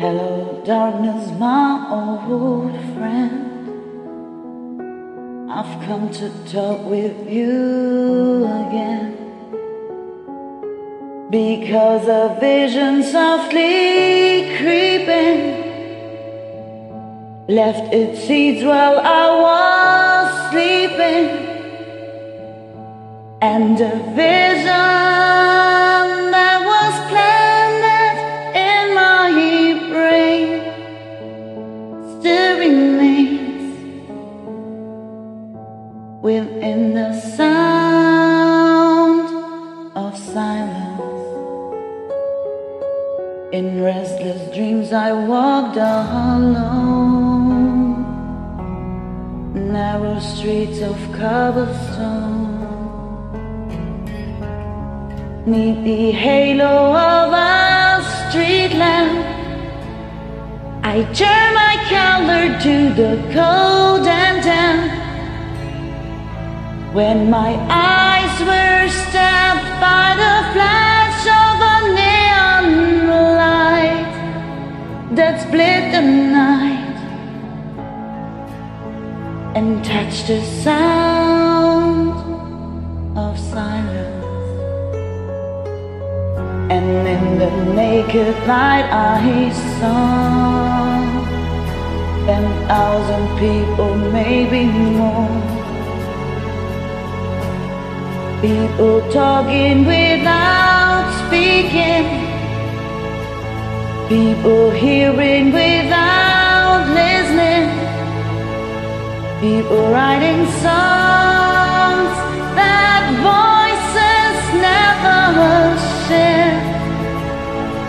Hello, darkness, my old friend. I've come to talk with you again, because a vision softly creeping left its seeds while I was sleeping, and a vision that was planted in my brain still remains within the sound of silence. In restless dreams I walked alone, narrow streets of cobblestone. 'Neath the halo of a street lamp, I turned my collar to the cold and damp. When my eyes were stabbed by the flash of a neon light that split the night and touched the sound of silence. And in the naked light I saw 10,000 people, maybe more. People talking without speaking, people hearing without listening, people writing songs that voices never share,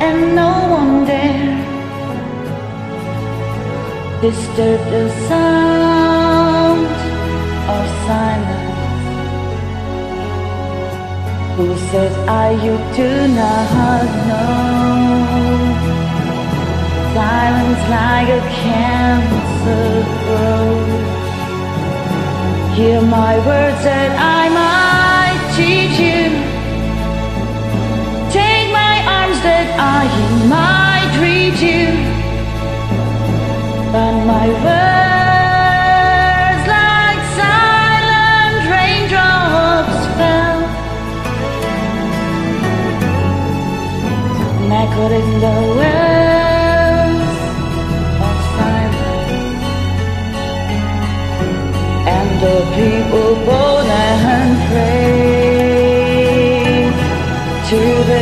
and no one dare disturb the sound of silence. Who says you do not know? Silence like a cancer grows. Hear my words that I might teach you. Take my arms that I might reach you. But my words like silent raindrops fell, echoed in the wells of silence. And the people bowed and prayed to the